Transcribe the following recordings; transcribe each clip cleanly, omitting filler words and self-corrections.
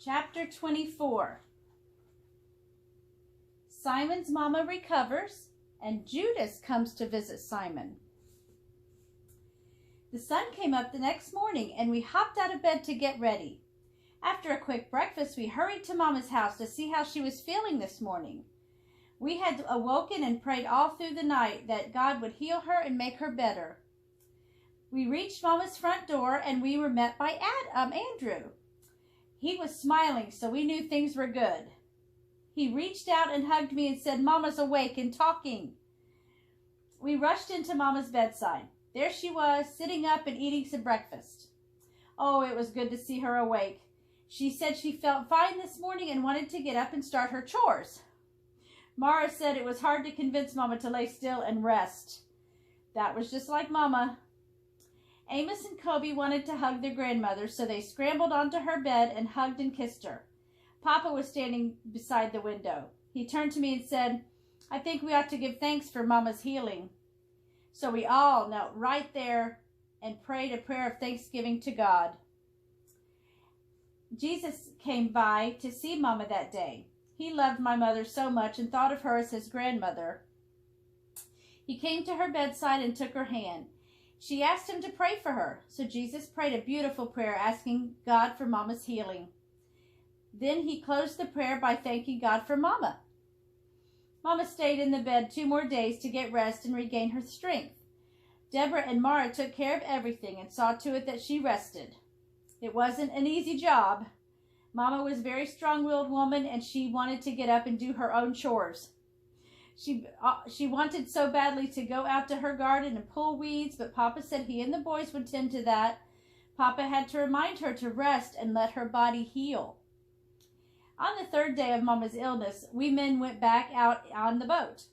Chapter 24. Simon's mama recovers, and Judas comes to visit Simon. The sun came up the next morning, and we hopped out of bed to get ready. After a quick breakfast, we hurried to Mama's house to see how she was feeling this morning. We had awoken and prayed all through the night that God would heal her and make her better. We reached Mama's front door, and we were met by Andrew. He was smiling, so we knew things were good. He reached out and hugged me and said, "Mama's awake and talking." We rushed into Mama's bedside. There she was, sitting up and eating some breakfast. Oh, it was good to see her awake. She said she felt fine this morning and wanted to get up and start her chores. Mara said it was hard to convince Mama to lay still and rest. That was just like Mama. Amos and Kobe wanted to hug their grandmother, so they scrambled onto her bed and hugged and kissed her. Papa was standing beside the window. He turned to me and said, "I think we ought to give thanks for Mama's healing." So we all knelt right there and prayed a prayer of thanksgiving to God. Jesus came by to see Mama that day. He loved my mother so much and thought of her as his grandmother. He came to her bedside and took her hand. She asked him to pray for her, so Jesus prayed a beautiful prayer asking God for Mama's healing. Then he closed the prayer by thanking God for Mama. Mama stayed in the bed 2 more days to get rest and regain her strength. Deborah and Mara took care of everything and saw to it that she rested. It wasn't an easy job. Mama was a very strong-willed woman, and she wanted to get up and do her own chores. She wanted so badly to go out to her garden and pull weeds, but Papa said he and the boys would tend to that. Papa had to remind her to rest and let her body heal. On the 3rd day of Mama's illness, we men went back out on the boat.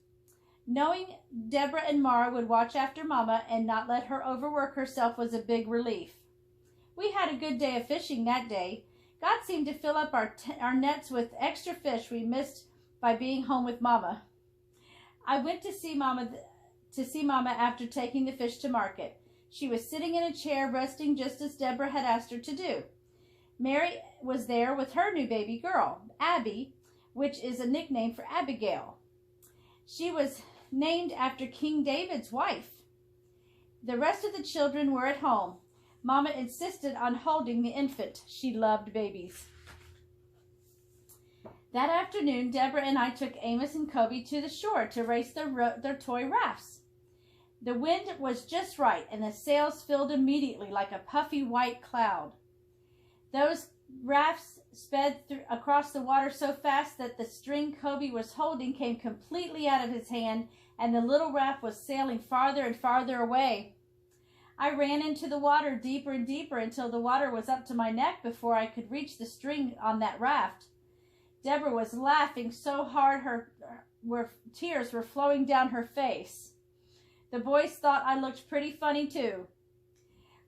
Knowing Deborah and Mara would watch after Mama and not let her overwork herself was a big relief. We had a good day of fishing that day. God seemed to fill up our nets with extra fish we missed by being home with Mama. I went to see Mama after taking the fish to market. She was sitting in a chair resting just as Deborah had asked her to do. Mary was there with her new baby girl, Abby, which is a nickname for Abigail. She was named after King David's wife. The rest of the children were at home. Mama insisted on holding the infant. She loved babies. That afternoon, Deborah and I took Amos and Kobe to the shore to race their toy rafts. The wind was just right, and the sails filled immediately like a puffy white cloud. Those rafts sped across the water so fast that the string Kobe was holding came completely out of his hand, and the little raft was sailing farther and farther away. I ran into the water deeper and deeper until the water was up to my neck before I could reach the string on that raft. Deborah was laughing so hard her tears were flowing down her face. The boys thought I looked pretty funny too.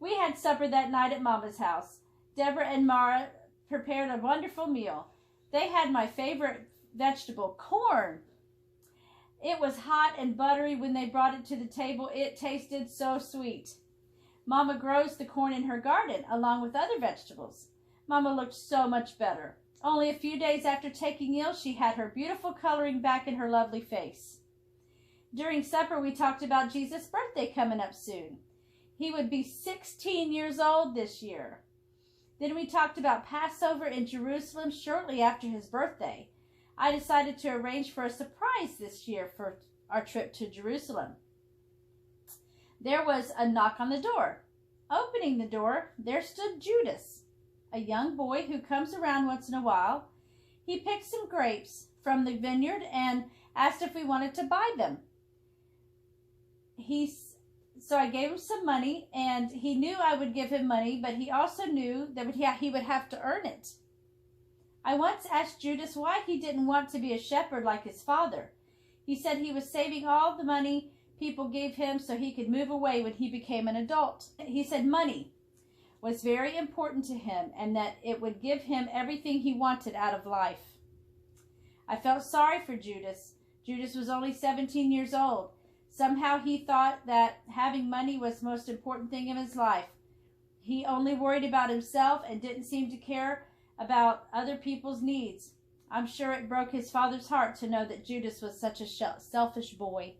We had supper that night at Mama's house. Deborah and Mara prepared a wonderful meal. They had my favorite vegetable, corn. It was hot and buttery when they brought it to the table. It tasted so sweet. Mama grows the corn in her garden along with other vegetables. Mama looked so much better. Only a few days after taking ill, she had her beautiful coloring back in her lovely face. During supper, we talked about Jesus' birthday coming up soon. He would be 16 years old this year. Then we talked about Passover in Jerusalem shortly after his birthday. I decided to arrange for a surprise this year for our trip to Jerusalem. There was a knock on the door. Opening the door, there stood Judas, a young boy who comes around once in a while. He picked some grapes from the vineyard and asked if we wanted to buy them. So I gave him some money, and he knew I would give him money, but he also knew that he would have to earn it. I once asked Judas why he didn't want to be a shepherd like his father. He said he was saving all the money people gave him so he could move away when he became an adult. He said money was very important to him and that it would give him everything he wanted out of life. I felt sorry for Judas. Judas was only 17 years old. Somehow he thought that having money was the most important thing in his life. He only worried about himself and didn't seem to care about other people's needs. I'm sure it broke his father's heart to know that Judas was such a selfish boy.